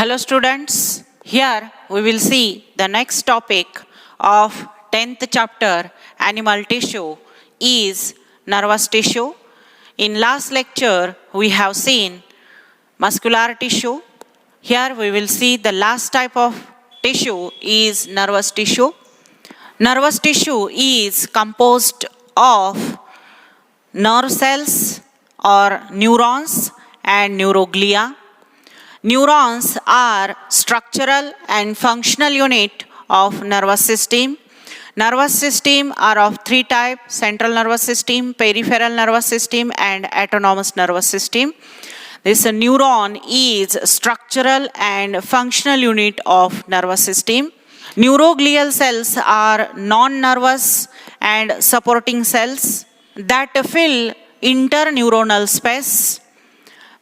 Hello students, here we will see the next topic of 10th chapter animal tissue is nervous tissue. In last lecture we have seen muscular tissue. Here we will see the last type of tissue is nervous tissue. Nervous tissue is composed of nerve cells or neurons and neuroglia. Neurons are structural and functional unit of nervous system. Nervous system are of three types: central nervous system, peripheral nervous system, and autonomous nervous system. This neuron is structural and functional unit of nervous system. Neuroglial cells are non-nervous and supporting cells that fill interneuronal space.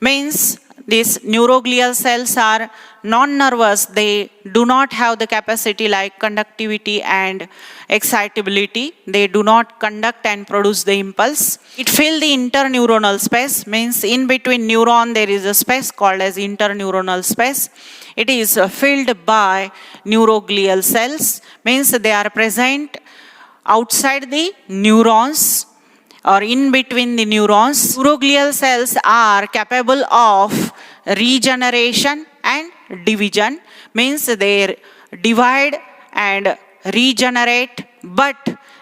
Means these neuroglial cells are non-nervous. They do not have the capacity like conductivity and excitability. They do not conduct and produce the impulse. It fills the interneuronal space. Means in between neuron there is a space called as interneuronal space. It is filled by neuroglial cells. Means they are present outside the neurons or in between the neurons. Neuroglial cells are capable of regeneration and division. Means they divide and regenerate, but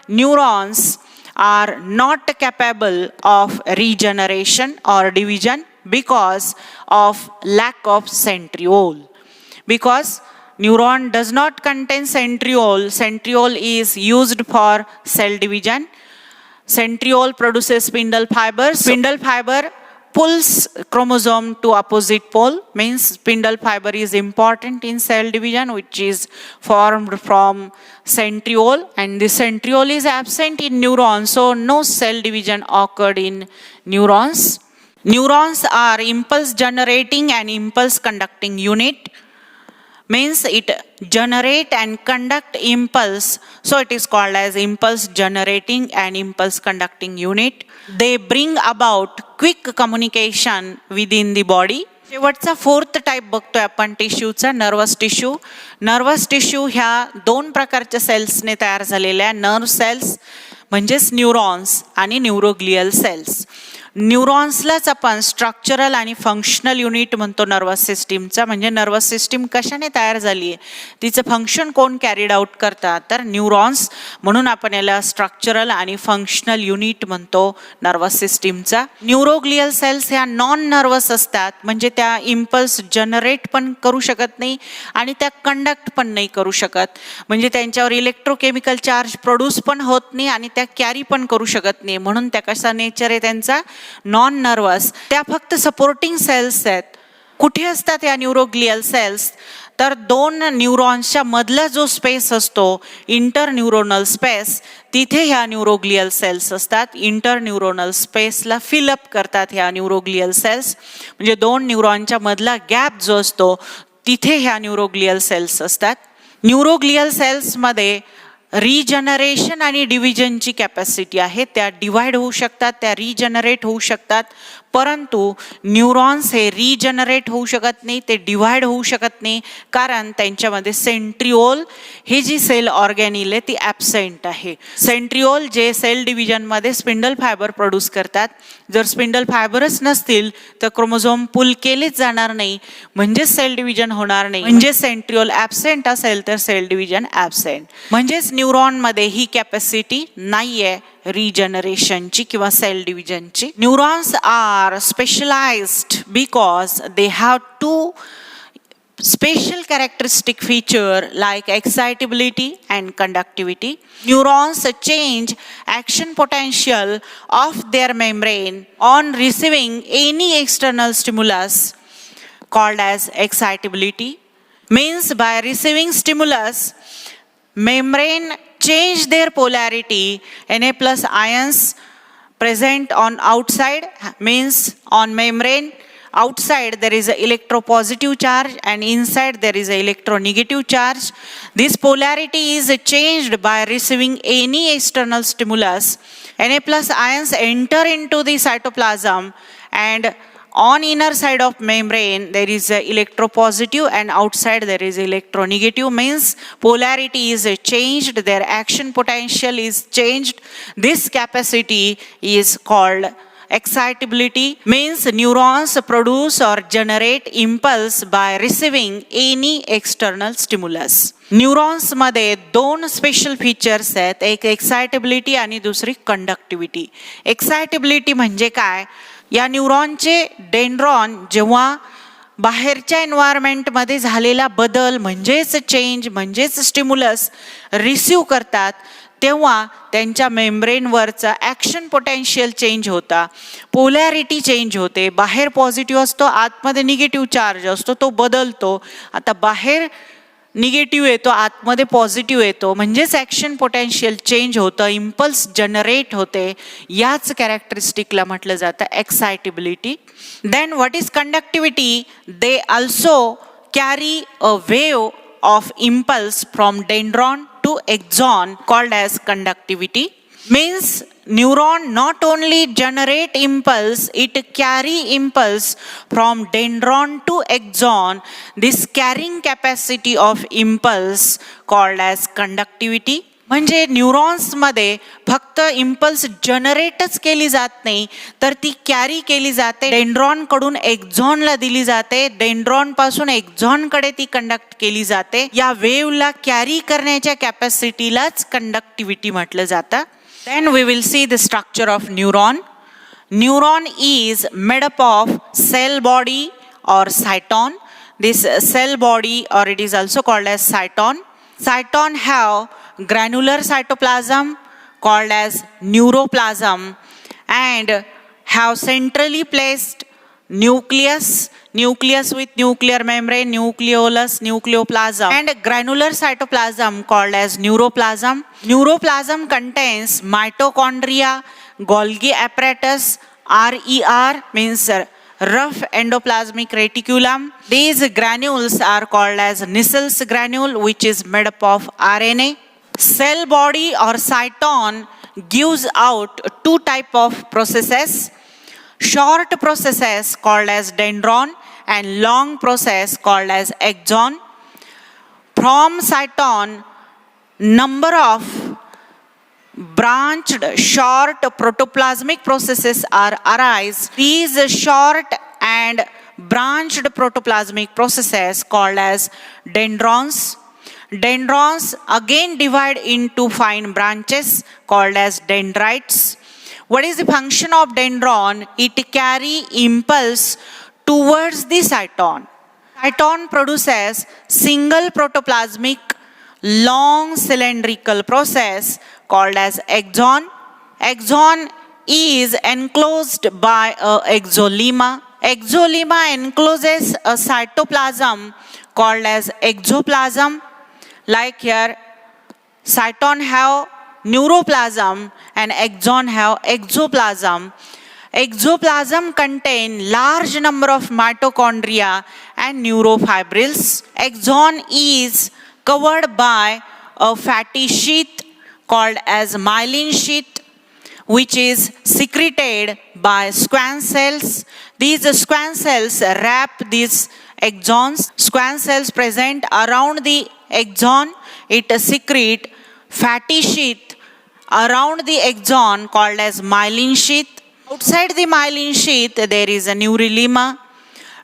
neurons are not capable of regeneration or division because of lack of centriole. Because neuron does not contain centriole. Centriole is used for cell division. Centriole produces spindle fibers. Spindle fiber pulls chromosome to opposite pole. Means spindle fiber is important in cell division, which is formed from centriole, and the centriole is absent in neurons, so no cell division occurred in neurons. Neurons are impulse generating and impulse conducting unit. Means it generate and conduct impulse, so it is called as impulse generating and impulse conducting unit. They bring about quick communication within the body. शेवटचा fourth type बघतोय आपण टिश्यूचा, nervous tissue. Nervous tissue ह्या दोन प्रकारच्या सेल्सने तयार झालेल्या nerve cells म्हणजेच neurons आणि न्यूरोग्लियल सेल्स. न्यूरॉन्सलाच आपण स्ट्रक्चरल आणि फंक्शनल युनिट म्हणतो नर्वस सिस्टीमचा. म्हणजे नर्वस सिस्टीम कशाने तयार झाली आहे, तिचं फंक्शन कोण कॅरीड आउट करतात, तर न्यूरॉन्स. म्हणून आपण याला स्ट्रक्चरल आणि फंक्शनल युनिट म्हणतो नर्वस सिस्टीमचा. न्यूरोग्लियल सेल्स ह्या नॉन नर्वस असतात. म्हणजे त्या इम्पल्स जनरेट पण करू शकत नाही आणि त्या कंडक्ट पण नाही करू शकत. म्हणजे त्यांच्यावर इलेक्ट्रोकेमिकल चार्ज प्रोड्यूस पण होत नाही आणि त्या कॅरी पण करू शकत नाही. म्हणून त्या कसा नेचर आहे त्यांचा, नॉन नर्वस. त्या फक्त सपोर्टिंग सेल्स आहेत. कुठे असतात या न्यूरोग्लियल सेल्स, तर दोन न्यूरॉन्सच्या मधला जो स्पेस असतो इंटरन्यूरोनल स्पेस, तिथे ह्या न्यूरोग्लियल सेल्स असतात. इंटरन्यूरोनल स्पेसला फिलअप करतात ह्या न्यूरोग्लियल सेल्स. म्हणजे दोन न्यूरॉनच्या मधला गॅप जो असतो तिथे ह्या न्यूरोग्लियल सेल्स असतात. न्यूरोग्लियल सेल्समध्ये रिजनरेशन आणि डिव्हिजनची कॅपॅसिटी आहे. त्या डिवाइड होऊ शकतात, त्या रिजनरेट होऊ शकतात. परंतु न्यूरॉन्स हे रिजनरेट होऊ शकत नाही, ते डिवाइड होऊ शकत नाही, कारण त्यांच्यामध्ये सेंट्रिओल ही जी सेल ऑर्गॅनिल आहे ती ॲब्सेंट आहे. सेंट्रिओल जे सेल डिव्हिजनमध्ये स्पिंडल फायबर प्रोड्यूस करतात. जर स्पिंडल फायबरच नसतील तर क्रोमोझोम पुल केलेच जाणार नाही, म्हणजे सेल डिव्हिजन होणार नाही. म्हणजे सेंट्रिओल ॲब्सेंट असेल तर सेल डिव्हिजन ॲब्सेंट. म्हणजेच न्यूरॉनमध्ये ही कॅपॅसिटी नाही आहे रिजनरेशनची किंवा सेल डिव्हिजनची. Neurons are specialised because they have two special characteristic feature like excitability and conductivity. Neurons change action potential of their membrane on receiving any external stimulus called as excitability. Means by receiving stimulus, membrane change their polarity. Na plus ions present on outside, means on membrane outside there is an electropositive charge and inside there is an electronegative charge. This polarity is changed by receiving any external stimulus. Na plus ions enter into the cytoplasm and On inner side of membrane there is a electropositive and outside there is electronegative, means polarity is changed, their action potential is changed. This capacity is called excitability, means neurons produce or generate impulse by receiving any external stimulus. Neurons मध्ये दोन special features आहेत, एक excitability आणि दुसरी conductivity. Excitability म्हणजे काय, या न्यूरॉनचे dendron जेव्हा बाहेरच्या एन्व्हायरमेंटमध्ये झालेला बदल म्हणजेच चेंज म्हणजेच स्टिम्युलस रिसीव करतात, तेव्हा त्यांच्या मेम्ब्रेनवरचा ॲक्शन पोटेन्शियल चेंज होता, पोलॅरिटी चेंज होते. बाहेर पॉझिटिव्ह असतो, आतमध्ये निगेटिव्ह चार्ज असतो, तो बदलतो. आता बाहेर निगेटिव्ह येतो, आतमध्ये पॉझिटिव्ह येतो, म्हणजेच ॲक्शन पोटेन्शियल चेंज होतं, इम्पल्स जनरेट होते. याच कॅरेक्टरिस्टिकला म्हटलं जातं excitability. Then what is conductivity, they also carry a wave of impulse from dendron to axon called as conductivity. Means neuron not only generate impulse, it carry impulse from dendron to axon. This carrying capacity of impulse called as conductivity. म्हणजे न्यूरॉन्समध्ये फक्त impulse जनरेटच केली जात नाही, तर ती carry केली जाते, डेंड्रॉनकडून एक्झॉनला दिली जाते, डेंड्रॉनपासून एक्झॉनकडे ती कंडक्ट केली जाते. या वेव्हला कॅरी करण्याच्या कॅपॅसिटीलाच कंडक्टिव्हिटी म्हटलं जातं. Then we will see the structure of neuron. Neuron is made up of cell body और cyton. This cell body or it is also called as cyton. Cyton have granular cytoplasm called as neuroplasm and have centrally placed nucleus with nuclear membrane, nucleolus, nucleoplasm, and granular cytoplasm called as neuroplasm. Neuroplasm contains mitochondria, Golgi apparatus, RER means rough endoplasmic reticulum. These granules are called as Nissel's granule, which is made up of RNA. Cell body or cyton gives out two type of processes: short processes called as dendron and long process called as axon. From cyton, number of branched short protoplasmic processes are arise. These short and branched protoplasmic processes called as dendrons. Dendrons again divide into fine branches called as dendrites. What is the function of dendron? It carry impulse towards the cyton. Cyton produces single protoplasmic long cylindrical process called as axon. Axon is enclosed by a exolemma. Exolemma encloses a cytoplasm called as exoplasm. Like here, cyton have neuroplasm and axon have exoplasm. Exoplasm contain large number of mitochondria and neurofibrils. Axon is covered by a fatty sheath called as myelin sheath, which is secreted by Schwann cells. These Schwann cells wrap these axons. Schwann cells present around the axon. It secrete fatty sheath around the axon called as myelin sheath. Outside the myelin sheath there is a neurolemma.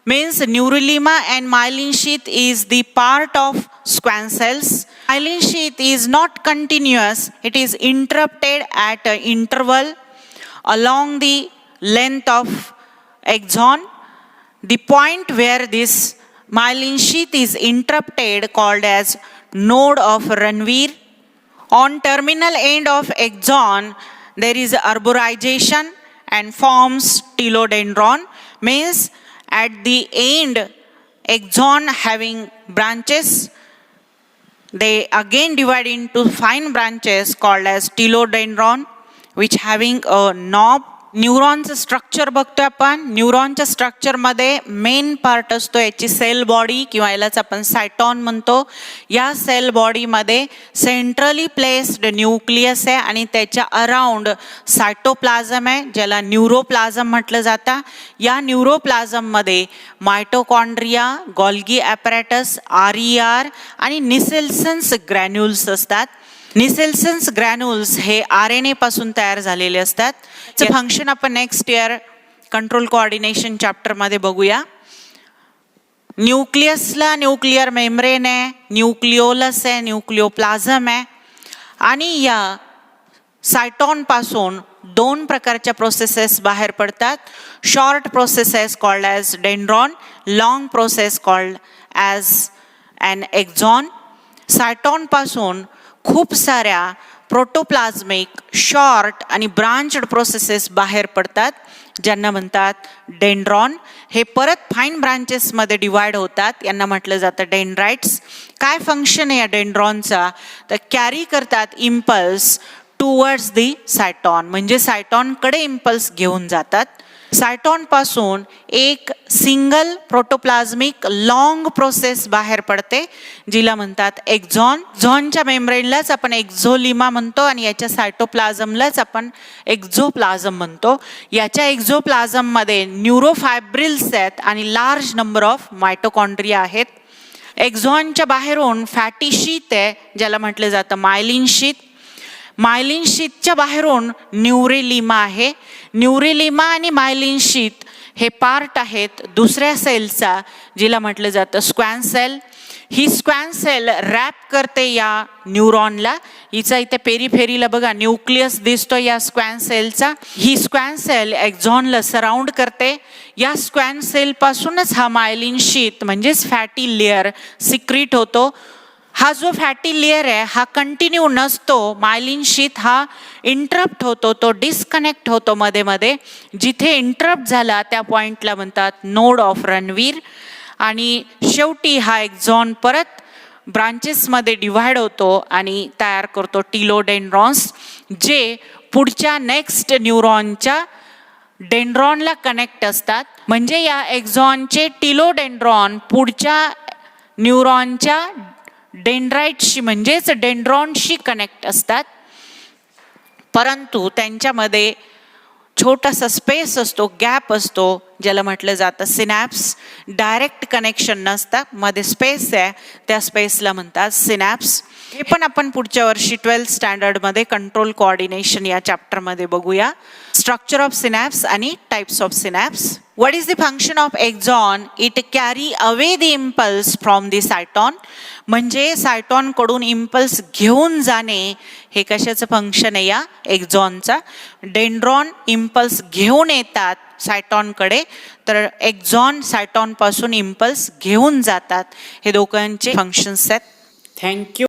Means neurolemma and myelin sheath is the part of Schwann cells. Myelin sheath is not continuous, it is interrupted at an interval along the length of axon. The point where this myelin sheath is interrupted called as node of Ranvier. On terminal end of axon there is arborization and forms telodendron. Means at the end axon having branches, they again divide into fine branches called as telodendron, which having a knob न्यूरॉनचं structure बघतोय आपण. न्यूरॉनच्या स्ट्रक्चरमध्ये main part असतो याची cell body किंवा यालाच आपण सायटॉन म्हणतो. या सेल बॉडीमध्ये सेंट्रली प्लेस्ड न्यूक्लियस आहे आणि त्याच्या अराउंड सायटोप्लाझम आहे ज्याला न्यूरोप्लाझम म्हटलं जातं. या न्यूरोप्लाझममध्ये मायटोकॉन्ड्रिया, गॉल्गी ॲपॅरेटस, RER आणि निसेल्सन्स ग्रॅन्युल्स असतात. निसेल्सन्स ग्रॅन्युल्स हे RNA पासून तयार झालेले असतात. चे फंक्शन आपण नेक्स्ट इयर कंट्रोल कोऑर्डिनेशन चॅप्टरमध्ये बघूया. न्यूक्लियसला न्यूक्लिअर मेम्ब्रेन आहे, न्यूक्लिओलस आहे, न्यूक्लिओप्लाझम आहे आणि या सायटॉन पासून दोन प्रकारच्या प्रोसेसेस बाहेर पडतात. Short processes called as dendron, long process called as an axon. Cyton पासून खूप साऱ्या प्रोटोप्लाझमिक, शॉर्ट आणि ब्रांच्ड प्रोसेसेस बाहेर पडतात ज्यांना म्हणतात डेंड्रॉन. हे परत फाईन ब्रांचेसमध्ये डिवाइड होतात, यांना म्हटलं जातं डेंड्राइट्स. काय फंक्शन आहे या डेंड्रॉनचा? तर कॅरी करतात इम्पल्स टुवर्ड्स दी सायटॉन, म्हणजे सायटॉनकडे इम्पल्स घेऊन जातात. सायटॉन पासून एक सिंगल प्रोटोप्लाझमिक लॉंग प्रोसेस बाहेर पडते जिला म्हणतात एक्झॉन. झॉनच्या मेम्ब्रेनलाच आपण एक्झोलिमा म्हणतो आणि याच्या सायटोप्लाझमलाच आपण एक्झोप्लाझम म्हणतो. याच्या एक्झोप्लाझममध्ये न्यूरोफायब्रिल्स आहेत आणि लार्ज नंबर ऑफ मायटोकॉन्ड्रिया आहेत. एक्झॉनच्या बाहेरून फॅटी शीथ आहे ज्याला म्हटलं जातं मायलिन शीथ. मायलिन शीथच्या बाहेरून न्यूरेलिमा आहे. न्यूरेलिमा आणि मायलिन शीथ हे पार्ट आहेत दुसऱ्या सेलचा जिला म्हटलं जातं स्क्वॅन सेल. ही स्क्वॅन सेल रॅप करते या न्यूरॉनला. हिचा इथे पेरिफेरीला बघा न्यूक्लियस दिसतो या स्क्वॅन सेलचा. ही स्क्वॅन सेल एक्झॉनला सराउंड करते. या स्क्वॅन सेलपासूनच हा मायलिन शीथ म्हणजेच फॅटी लेअर सिक्रीट होतो. हा जो फॅटी लेअर आहे हा कंटिन्यू नसतो. मायलिन शीथ हा इंटरप्ट होतो, तो डिस्कनेक्ट होतो मध्ये मध्ये. जिथे इंटरप्ट झाला त्या पॉइंटला म्हणतात नोड ऑफ रणवीर. आणि शेवटी हा एक्झॉन परत ब्रांचेसमध्ये डिव्हाइड होतो आणि तयार करतो टिलोडेंड्रॉन्स जे पुढच्या नेक्स्ट न्यूरॉनच्या डेंड्रॉनला कनेक्ट असतात. म्हणजे या एक्झॉनचे टिलोडेंड्रॉन पुढच्या न्यूरॉनच्या डेंड्राइटशी म्हणजेच डेंड्रॉनशी कनेक्ट असतात. परंतु त्यांच्यामध्ये छोटासा स्पेस असतो, गॅप असतो ज्याला म्हटलं जातं सिनॅप्स. डायरेक्ट कनेक्शन नसतं, मध्ये स्पेस आहे, त्या स्पेसला म्हणतात सिनॅप्स. हे पण आपण पुढच्या वर्षी 12th स्टँडर्डमध्ये कंट्रोल कोऑर्डिनेशन या चॅप्टरमध्ये बघूया. स्ट्रक्चर ऑफ सिनॅप्स आणि types of synapse. What is the function of axon? It carry away the impulse from the cyton. म्हणजे सायटॉन कडून इम्पल्स घेऊन जाणे हे कशाचं फंक्शन आहे या एक्झॉनचा. डेंड्रॉन इम्पल्स घेऊन येतात सायटॉनकडे, तर एक्झॉन सायटॉन पासून इम्पल्स घेऊन जातात. हे दोघांचे फंक्शन्स आहेत. थँक्यू.